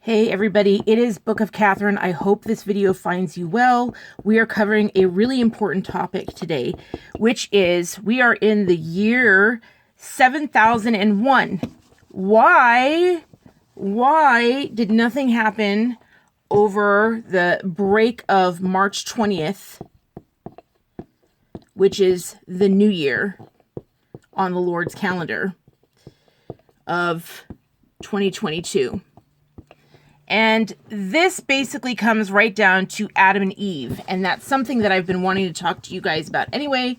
Hey everybody, it is Book of Catherine. I hope this video finds you well. We are covering a really important topic today, which is we are in the year 7001. Why did nothing happen over the break of March 20th, which is the new year on the Lord's calendar of 2022? And this basically comes right down to Adam and Eve. And that's something that I've been wanting to talk to you guys about. Anyway,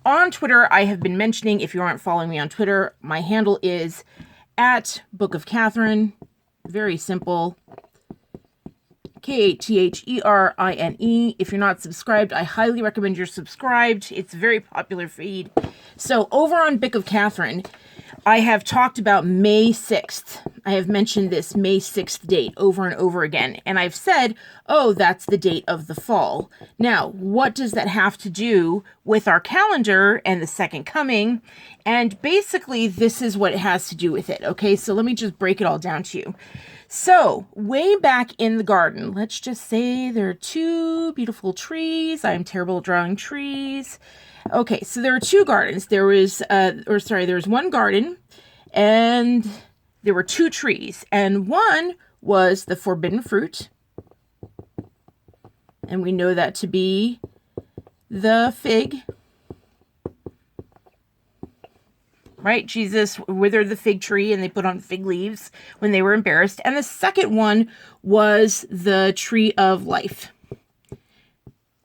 on Twitter, I have been mentioning, if you aren't following me on Twitter, my handle is @Book of Catherine. Very simple. KATHERINE. If you're not subscribed, I highly recommend you're subscribed. It's a very popular feed. So over on Book of Catherine, I have talked about May 6th. I have mentioned this May 6th date over and over again. And I've said, oh, that's the date of the fall. Now, what does that have to do with our calendar and the second coming? And basically, this is what it has to do with it. Okay, so let me just break it all down to you. So, way back in the garden, let's just say there are two beautiful trees. I'm terrible at drawing trees. Okay, so there are two gardens. There was one garden, and there were two trees. And one was the forbidden fruit. And we know that to be the fig. Right? Jesus withered the fig tree and they put on fig leaves when they were embarrassed. And the second one was the tree of life.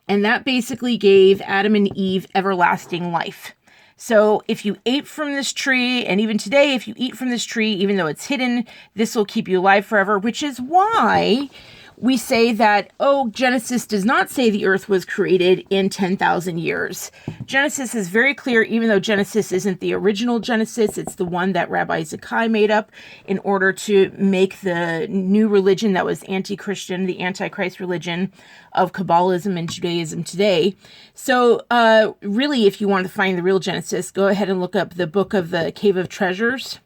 And that basically gave Adam and Eve everlasting life. So if you ate from this tree, and even today, if you eat from this tree, even though it's hidden, this will keep you alive forever, which is why we say that, Genesis does not say the earth was created in 10,000 years. Genesis is very clear, even though Genesis isn't the original Genesis, it's the one that Rabbi Zakkai made up in order to make the new religion that was anti-Christian, the Antichrist religion of Kabbalism and Judaism today. So really, if you want to find the real Genesis, go ahead and look up the book of the Cave of Treasures.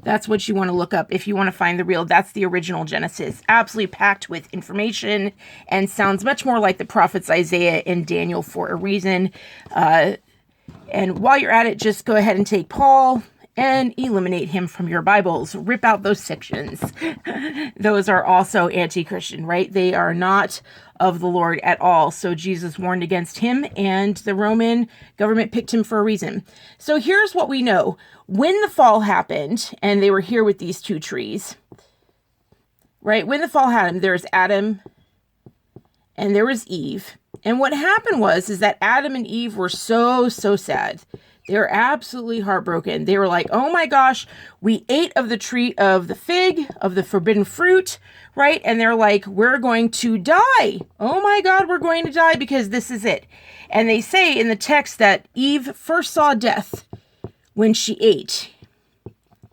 That's what you want to look up if you want to find the real. That's the original Genesis. Absolutely packed with information and sounds much more like the prophets Isaiah and Daniel for a reason. And while you're at it, just go ahead and take Paul and eliminate him from your Bibles. Rip out those sections. Those are also anti-Christian, right? They are not of the Lord at all. So Jesus warned against him, and the Roman government picked him for a reason. So here's what we know. When the fall happened, and they were here with these two trees, right? When the fall happened, there was Adam and there was Eve. And what happened is that Adam and Eve were so sad. They were absolutely heartbroken. They were like, oh my gosh, we ate of the tree of the fig, of the forbidden fruit, right? And they're like, we're going to die. Oh my God, we're going to die because this is it. And they say in the text that Eve first saw death when she ate.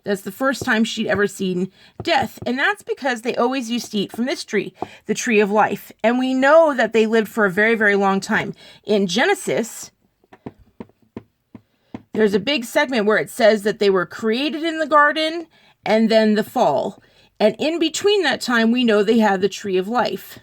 That's the first time she'd ever seen death. And that's because they always used to eat from this tree, the tree of life. And we know that they lived for a very, very long time. In Genesis, there's a big segment where it says that they were created in the garden and then the fall. And in between that time, we know they had the tree of life,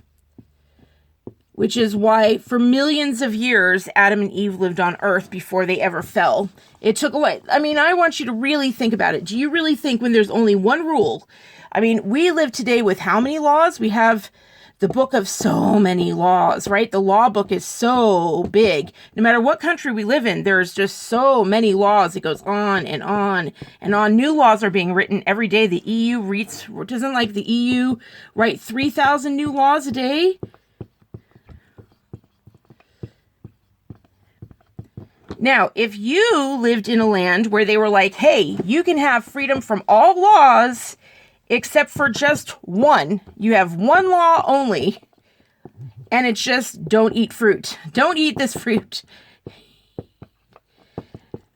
which is why for millions of years, Adam and Eve lived on earth before they ever fell. It took away. I mean, I want you to really think about it. Do you really think when there's only one rule? I mean, we live today with how many laws? We have the book of so many laws, right? The law book is so big. No matter what country we live in, there's just so many laws. It goes on and on and on. New laws are being written every day. The EU doesn't like the EU write 3,000 new laws a day? Now, if you lived in a land where they were like, hey, you can have freedom from all laws except for just one. You have one law only, and it's just don't eat fruit. Don't eat this fruit.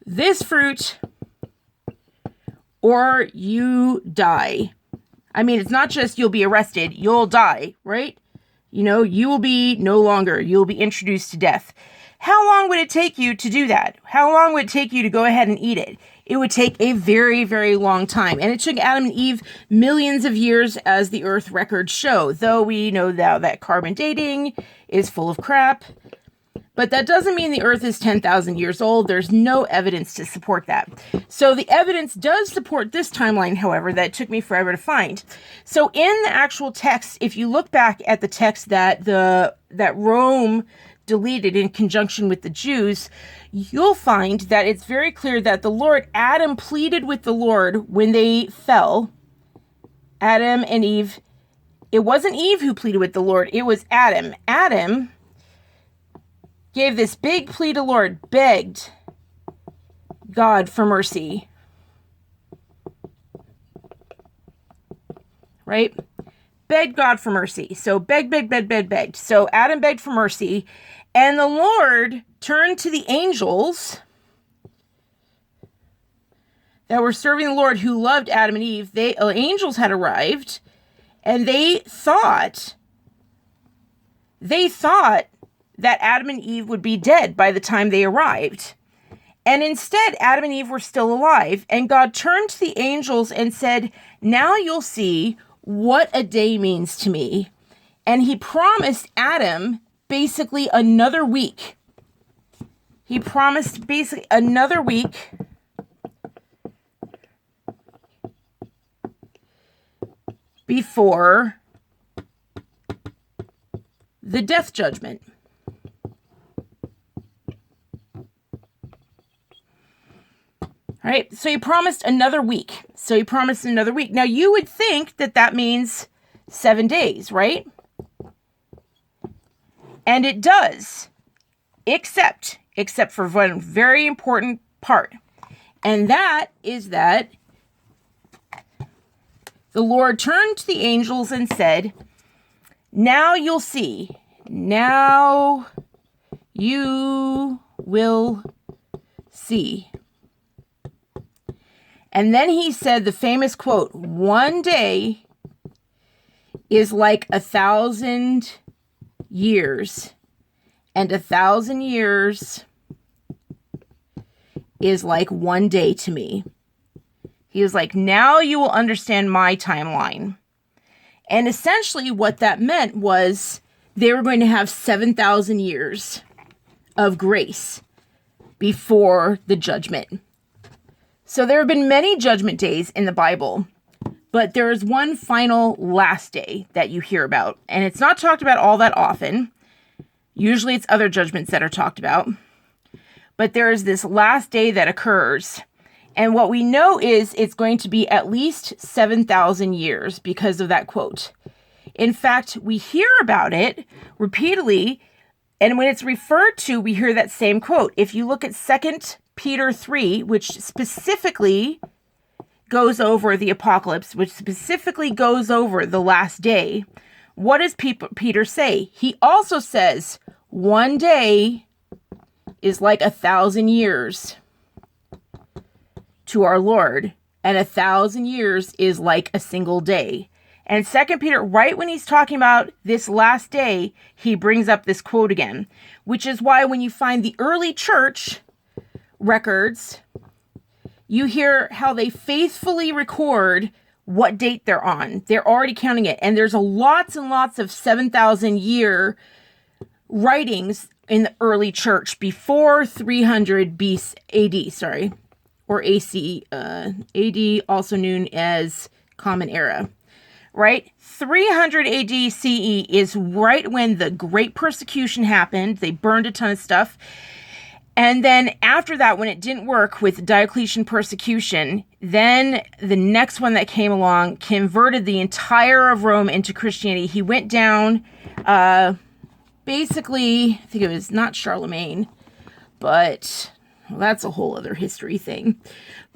This fruit, or you die. I mean, it's not just you'll be arrested, you'll die, right? You know, you will be no longer, you'll be introduced to death. How long would it take you to do that? How long would it take you to go ahead and eat it? It would take a very, very long time. And it took Adam and Eve millions of years, as the Earth records show, though we know now that carbon dating is full of crap. But that doesn't mean the Earth is 10,000 years old. There's no evidence to support that. So the evidence does support this timeline, however, that took me forever to find. So in the actual text, if you look back at the text that Rome deleted in conjunction with the Jews, you'll find that it's very clear that Adam pleaded with the Lord when they fell. Adam and Eve. It wasn't Eve who pleaded with the Lord. It was Adam. Adam gave this big plea to Lord, begged God for mercy. Right? Begged God for mercy. So begged. So Adam begged for mercy. And the Lord turned to the angels that were serving the Lord, who loved Adam and Eve. Angels had arrived, and they thought that Adam and Eve would be dead by the time they arrived. And instead, Adam and Eve were still alive. And God turned to the angels and said, now you'll see what a day means to me. And he promised Adam basically another week. He promised basically another week before the death judgment. All right, so he promised another week. Now, you would think that means 7 days, right? And it does, except for one very important part. And that is that the Lord turned to the angels and said, now you'll see. Now you will see. And then he said the famous quote, 1 day is like 1,000 years, and 1,000 years is like 1 day to me. He was like, now you will understand my timeline. And essentially what that meant was they were going to have 7,000 years of grace before the judgment. So there have been many judgment days in the Bible, but there is one final last day that you hear about. And it's not talked about all that often. Usually it's other judgments that are talked about. But there is this last day that occurs. And what we know is it's going to be at least 7,000 years because of that quote. In fact, we hear about it repeatedly. And when it's referred to, we hear that same quote. If you look at 2 Peter 3, which specifically goes over the apocalypse, which specifically goes over the last day, what does Peter say? He also says, 1 day is like 1,000 years to our Lord, and 1,000 years is like a single day. And 2 Peter, right when he's talking about this last day, he brings up this quote again, which is why when you find the early church records, you hear how they faithfully record what date they're on. They're already counting it. And there's lots and lots of 7,000 year writings in the early church before 300 AD, or AC, AD, also known as Common Era, right? 300 AD CE is right when the Great Persecution happened. They burned a ton of stuff. And then after that, when it didn't work with Diocletian persecution, then the next one that came along converted the entire of Rome into Christianity. He went down, basically, I think it was not Charlemagne, but well, that's a whole other history thing.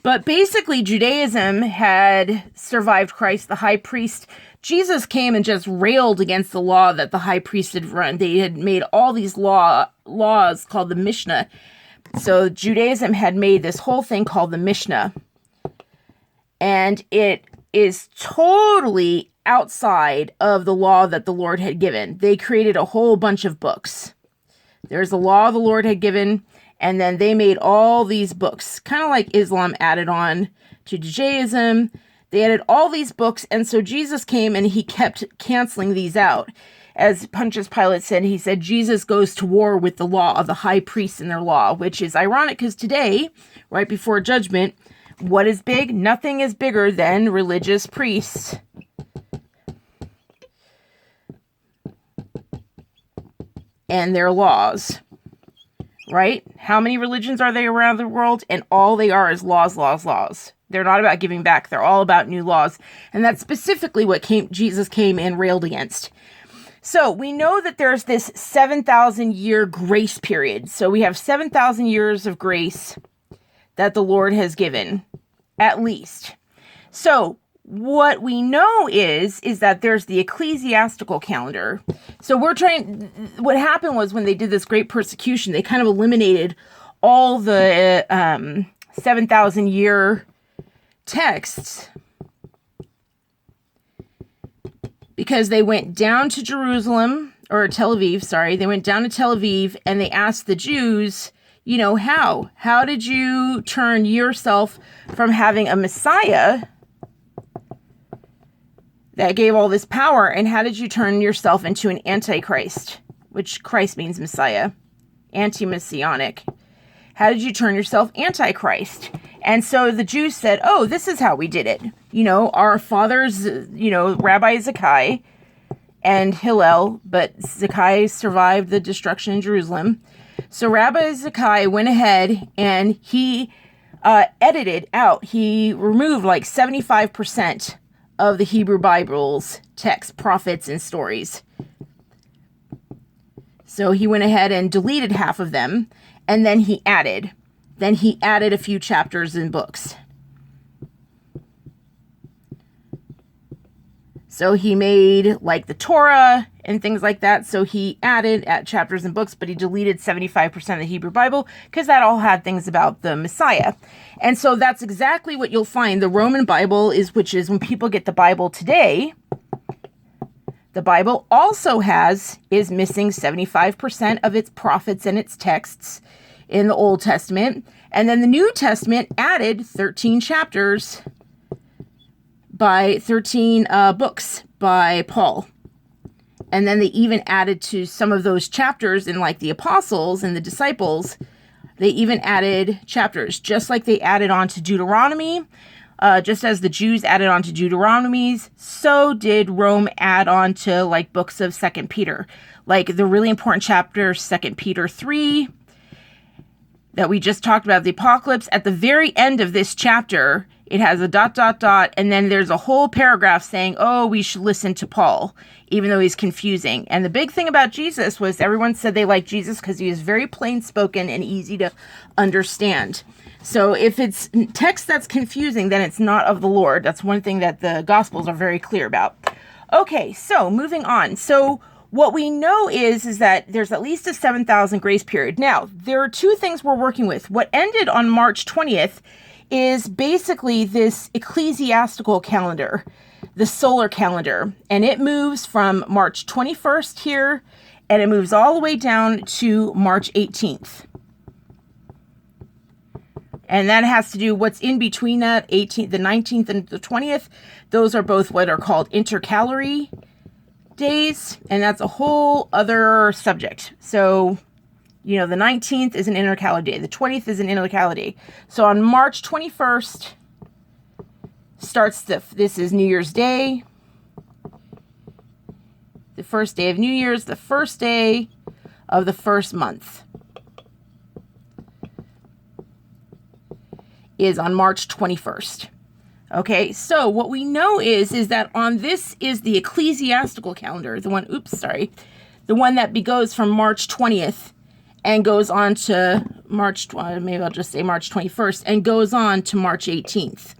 But basically, Judaism had survived Christ, the high priest. Jesus came and just railed against the law that the high priest had run. They had made all these laws called the Mishnah. So Judaism had made this whole thing called the Mishnah. And it is totally outside of the law that the Lord had given. They created a whole bunch of books There's the law the Lord had given, and then they made all these books, kind of like Islam added on to Judaism. They added all these books, and so Jesus came and he kept canceling these out. As Pontius Pilate said, he said, Jesus goes to war with the law of the high priests and their law, which is ironic because today, right before judgment, what is big? Nothing is bigger than religious priests. And their laws, right? How many religions are there around the world? And all they are is laws, laws, laws. They're not about giving back. They're all about new laws. And that's specifically what Jesus came and railed against. So we know that there's this 7,000 year grace period. So we have 7,000 years of grace that the Lord has given, at least. So what we know is that there's the Ecclesiastical Calendar. So what happened was when they did this great persecution, they kind of eliminated all the 7,000 year texts because they went down to Jerusalem, or Tel Aviv, sorry. They went down to Tel Aviv and they asked the Jews, how did you turn yourself from having a Messiah that gave all this power, and how did you turn yourself into an antichrist, which Christ means Messiah, anti-messianic. How did you turn yourself antichrist? And so the Jews said, oh, this is how we did it. Our fathers, Rabbi Zakkai and Hillel, but Zakkai survived the destruction in Jerusalem. So Rabbi Zakkai went ahead and he edited out, he removed like 75% of the Hebrew Bible's text, prophets, and stories. So he went ahead and deleted half of them, and then he added a few chapters and books. So he made like the Torah and things like that. So he added chapters and books, but he deleted 75% of the Hebrew Bible because that all had things about the Messiah. And so that's exactly what you'll find. The Roman Bible which is when people get the Bible today, the Bible also is missing 75% of its prophets and its texts in the Old Testament. And then the New Testament added 13 chapters by 13 books by Paul. And then they even added to some of those chapters in like the apostles and the disciples. They even added chapters, just like they added on to Deuteronomy. Just as the Jews added on to Deuteronomies, so did Rome add on to like books of 2 Peter. Like the really important chapter, 2 Peter 3, that we just talked about, the apocalypse. At the very end of this chapter, it has a ... and then there's a whole paragraph saying, oh, we should listen to Paul, even though he's confusing. And the big thing about Jesus was everyone said they liked Jesus because he was very plain spoken and easy to understand. So if it's text that's confusing, then it's not of the Lord. That's one thing that the Gospels are very clear about. Okay, so moving on. So what we know is that there's at least a 7,000 grace period. Now, there are two things we're working with. What ended on March 20th is basically this ecclesiastical calendar, the solar calendar. And it moves from March 21st here, and it moves all the way down to March 18th. And that has to do what's in between that, the 19th and the 20th. Those are both what are called intercalary days, and that's a whole other subject. So, the 19th is an intercalary day. The 20th is an intercalary day. So on March 21st starts this is New Year's Day. The first day of New Year's, the first day of the first month is on March 21st. Okay, so what we know is that on this is the ecclesiastical calendar, the one that goes from March 20th and goes on to maybe I'll just say March 21st, and goes on to March 18th.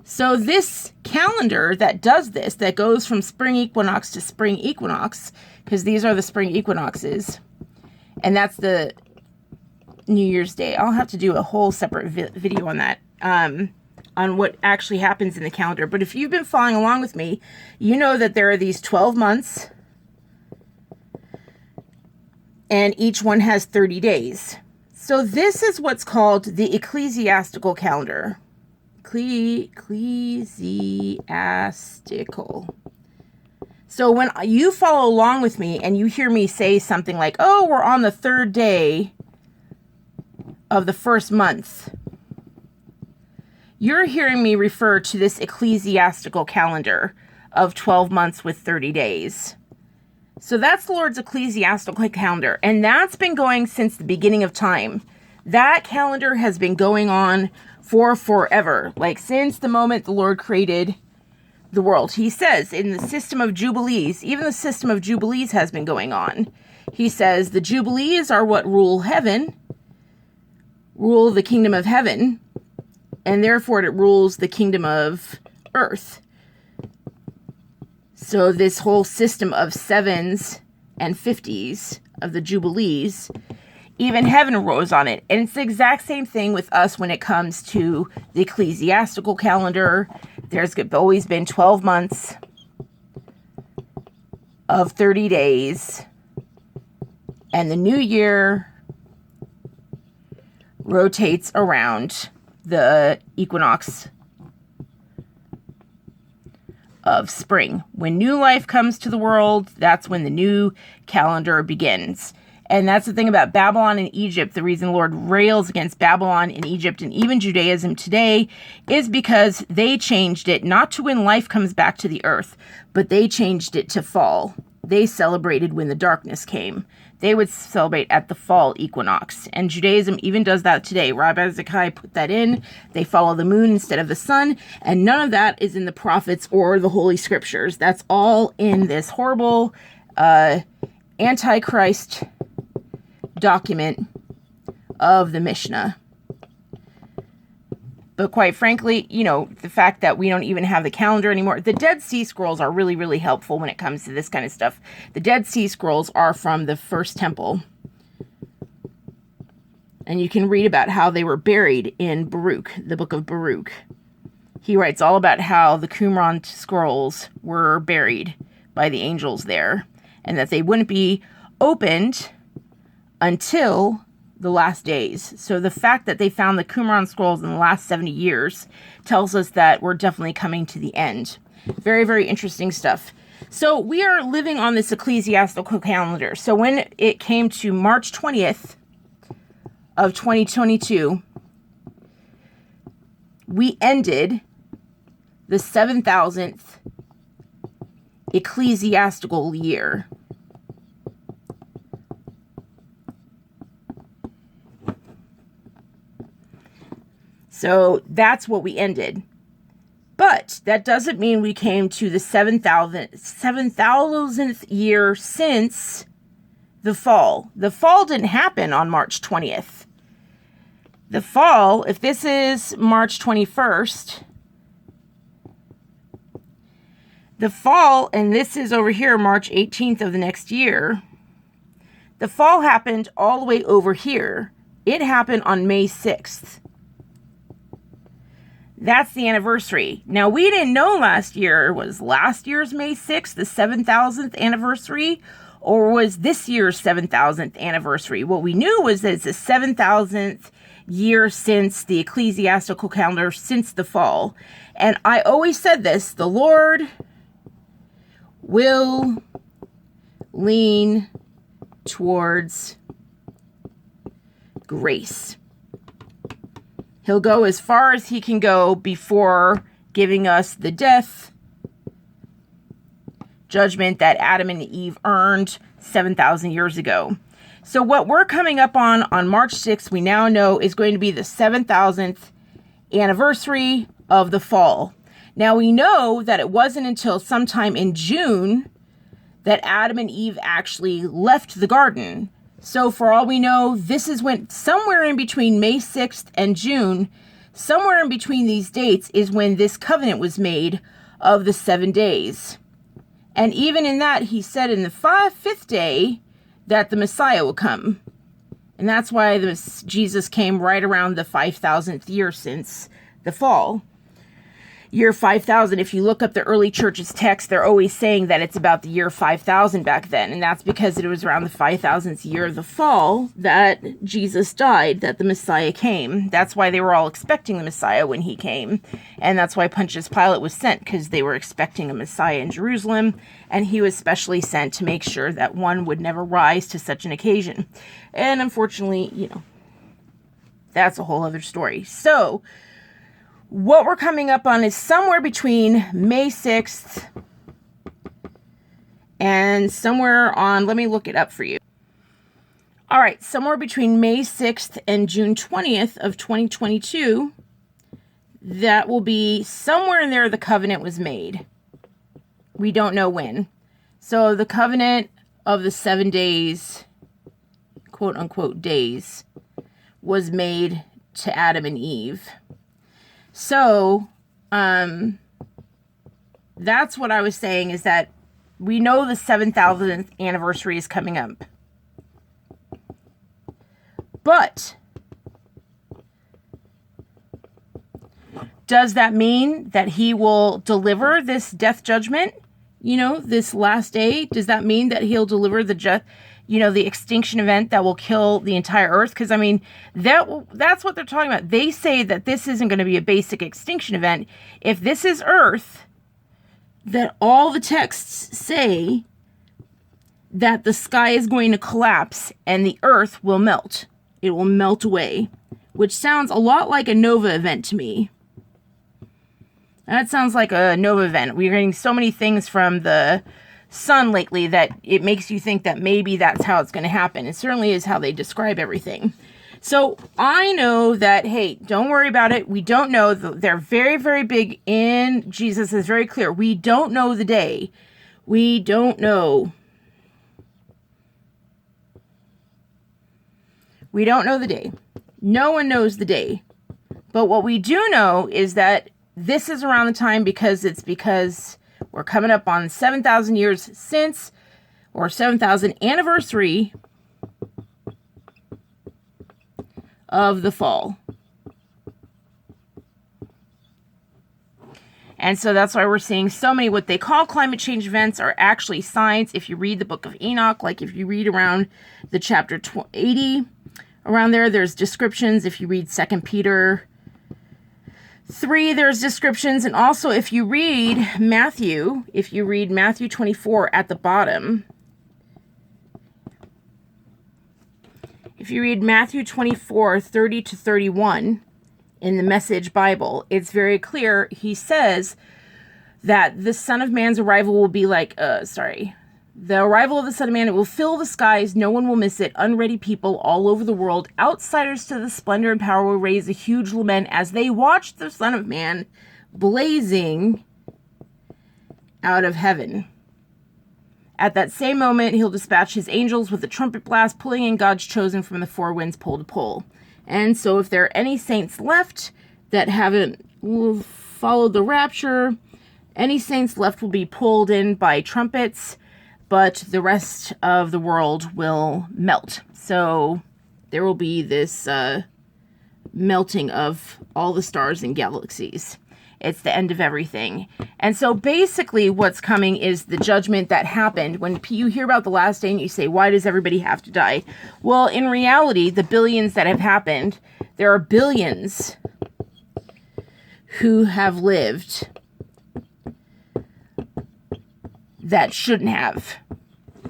So this calendar that does this, that goes from spring equinox to spring equinox, because these are the spring equinoxes, and that's the New Year's Day. I'll have to do a whole separate video on that, on what actually happens in the calendar. But if you've been following along with me, you know that there are these 12 months. and each one has 30 days. So this is what's called the Ecclesiastical Calendar. Ecclesiastical. So when you follow along with me and you hear me say something like, oh, we're on the 3rd day of the 1st month, you're hearing me refer to this ecclesiastical calendar of 12 months with 30 days. So that's the Lord's ecclesiastical calendar, and that's been going since the beginning of time. That calendar has been going on for forever, like since the moment the Lord created the world. He says in the system of Jubilees, even the system of Jubilees has been going on. He says the Jubilees are what rule the kingdom of heaven, and therefore it rules the kingdom of earth. So this whole system of 7s and 50s of the Jubilees, even heaven rules on it. And it's the exact same thing with us when it comes to the ecclesiastical calendar. There's always been 12 months of 30 days. And the new year rotates around the equinox of spring. When new life comes to the world, that's when the new calendar begins. And that's the thing about Babylon and Egypt. The reason the Lord rails against Babylon and Egypt and even Judaism today is because they changed it not to when life comes back to the earth, but they changed it to fall. They celebrated when the darkness came. They would celebrate at the fall equinox. And Judaism even does that today. Rabbi Zekai put that in. They follow the moon instead of the sun. And none of that is in the prophets or the Holy Scriptures. That's all in this horrible Antichrist document of the Mishnah. But quite frankly, you know, the fact that we don't even have the calendar anymore. The Dead Sea Scrolls are really, really helpful when it comes to this kind of stuff. The Dead Sea Scrolls are from the First Temple. And you can read about how they were buried in Baruch, the book of Baruch. He writes all about how the Qumran scrolls were buried by the angels there. And that they wouldn't be opened until the last days. So the fact that they found the Qumran scrolls in the last 70 years tells us that we're definitely coming to the end. Very, very interesting stuff. So we are living on this ecclesiastical calendar. So when it came to March 20th of 2022, we ended the 7,000th ecclesiastical year. So that's what we ended. But that doesn't mean we came to the 7,000th year since the fall. The fall didn't happen on March 20th. The fall, if this is March 21st, the fall, and this is over here, March 18th of the next year, the fall happened all the way over here. It happened on May 6th. That's the anniversary. Now, we didn't know last year. Was last year's May 6th the 7,000th anniversary? Or was this year's 7,000th anniversary? What we knew was that it's the 7,000th year since the ecclesiastical calendar, since the fall. And I always said this, the Lord will lean towards grace. He'll go as far as he can go before giving us the death judgment that Adam and Eve earned 7,000 years ago. So what we're coming up on March 6th, we now know is going to be the 7,000th anniversary of the fall. Now we know that it wasn't until sometime in June that Adam and Eve actually left the garden. So for all we know, this is when somewhere in between May 6th and June, somewhere in between these dates is when this covenant was made of the 7 days. And even in that, he said in the fifth day that the Messiah will come. And that's why Jesus came right around the 5,000th year since the fall. year 5000. If you look up the early church's text, they're always saying that it's about the year 5000 back then. And that's because it was around the 5000th year of the fall that Jesus died, that the Messiah came. That's why they were all expecting the Messiah when he came. And that's why Pontius Pilate was sent, because they were expecting a Messiah in Jerusalem. And he was specially sent to make sure that one would never rise to such an occasion. And unfortunately, that's a whole other story. So what we're coming up on is somewhere between May 6th and somewhere on, let me look it up for you. All right, somewhere between May 6th and June 20th of 2022, that will be somewhere in there the covenant was made. We don't know when. So the covenant of the 7 days, quote unquote days, was made to Adam and Eve. So, that's what I was saying, is that we know the 7,000th anniversary is coming up. But does that mean that he will deliver this death judgment, this last day? Does that mean that he'll deliver the extinction event that will kill the entire earth? Because, that's what they're talking about. They say that this isn't going to be a basic extinction event. If this is earth, that all the texts say that the sky is going to collapse and the earth will melt. It will melt away, which sounds a lot like a nova event to me. That sounds like a nova event. We're getting so many things from the sun lately that it makes you think that maybe that's how it's going to happen. It certainly is how they describe everything. So I know that, hey, don't worry about it. We don't know. They're very, very big in Jesus is very clear. We don't know the day. We don't know. We don't know the day. No one knows the day. But what we do know is that this is around the time because we're coming up on 7,000 years since, or 7,000th anniversary of the fall. And so that's why we're seeing so many what they call climate change events are actually signs. If you read the book of Enoch, like if you read around the chapter 80, around there's descriptions. If you read 2 Peter 3, there's descriptions. And also if you read Matthew 24 at the bottom, if you read Matthew 24, 30 to 31 in the Message Bible, it's very clear. He says that the Son of Man's arrival will be like, the arrival of the Son of Man, it will fill the skies. No one will miss it. Unready people all over the world, outsiders to the splendor and power, will raise a huge lament as they watch the Son of Man blazing out of heaven. At that same moment, he'll dispatch his angels with a trumpet blast, pulling in God's chosen from the four winds, pole to pole. And so if there are any saints left that haven't followed the rapture, any saints left will be pulled in by trumpets, but the rest of the world will melt. So there will be this melting of all the stars and galaxies. It's the end of everything. And so basically what's coming is the judgment that happened. When you hear about the last day and you say, why does everybody have to die? Well, in reality, the billions that have happened, there are billions who have lived that shouldn't have,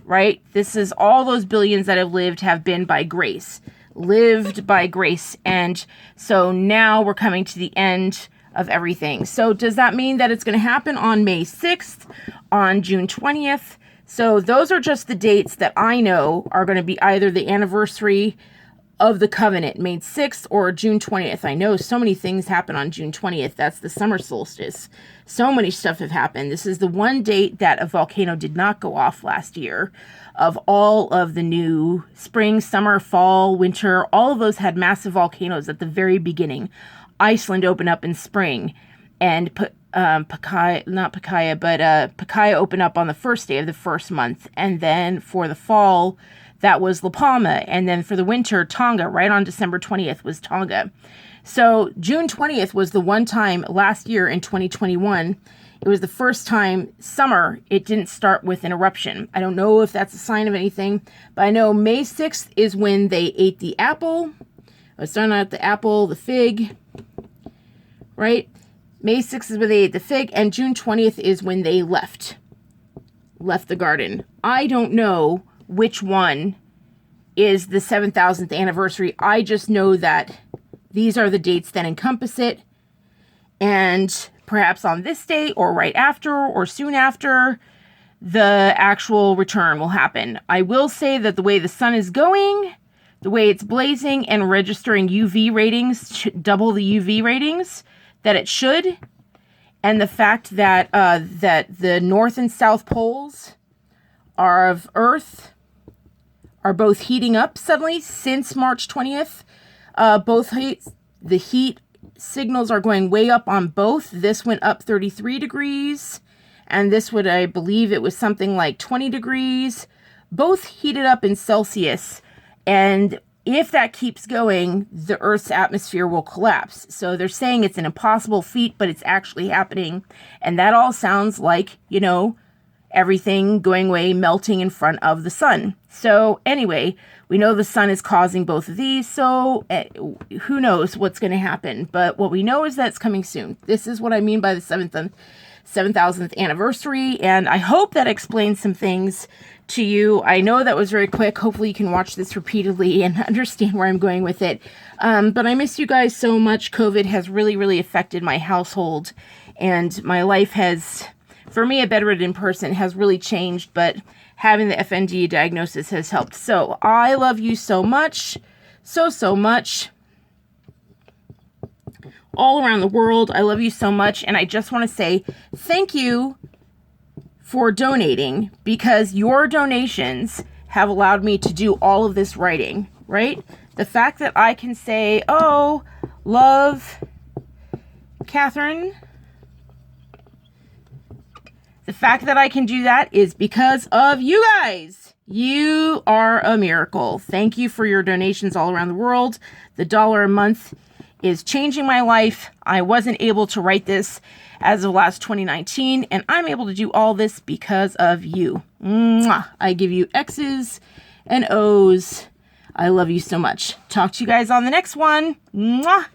right? This is all those billions that have lived have been by grace, lived by grace. And so now we're coming to the end of everything. So does that mean that it's going to happen on May 6th, on June 20th? So those are just the dates that I know are going to be either the anniversary of the covenant, May 6th, or June 20th. I know so many things happen on June 20th. That's the summer solstice. So many stuff have happened. This is the one date that a volcano did not go off last year. Of all of the new spring, summer, fall, winter, all of those had massive volcanoes at the very beginning. Iceland opened up in spring, and Pacaya opened up on the first day of the first month. And then for the fall, that was La Palma. And then for the winter, Tonga, right on December 20th was Tonga. So June 20th was the one time last year in 2021, it was the first time summer, it didn't start with an eruption. I don't know if that's a sign of anything, but I know May 6th is when they ate the apple. I was starting out the apple, the fig, right? May 6th is when they ate the fig, and June 20th is when they left the garden. I don't know which one is the 7,000th anniversary. I just know that these are the dates that encompass it. And perhaps on this date or right after or soon after, the actual return will happen. I will say that the way the sun is going, the way it's blazing and registering UV ratings, double the UV ratings that it should, and the fact that that the north and south poles of Earth are both heating up suddenly since March 20th. The heat signals are going way up on both. This went up 33 degrees, and this would, I believe it was something like 20 degrees. Both heated up in Celsius, and if that keeps going, the Earth's atmosphere will collapse. So they're saying it's an impossible feat, but it's actually happening, and that all sounds like, you know, everything going away, melting in front of the sun. So anyway, we know the sun is causing both of these, so who knows what's going to happen. But what we know is that it's coming soon. This is what I mean by the 7,000th anniversary, and I hope that explains some things to you. I know that was very quick. Hopefully you can watch this repeatedly and understand where I'm going with it. But I miss you guys so much. COVID has really, really affected my household, and my life has, for me, a bedridden person, has really changed, but having the FND diagnosis has helped. So I love you so much, so much. All around the world, I love you so much. And I just want to say thank you for donating, because your donations have allowed me to do all of this writing, right? The fact that I can say, oh, love, Catherine. The fact that I can do that is because of you guys. You are a miracle. Thank you for your donations all around the world. The $1 a month is changing my life. I wasn't able to write this as of last 2019, and I'm able to do all this because of you. Mwah. I give you X's and O's. I love you so much. Talk to you guys on the next one. Mwah.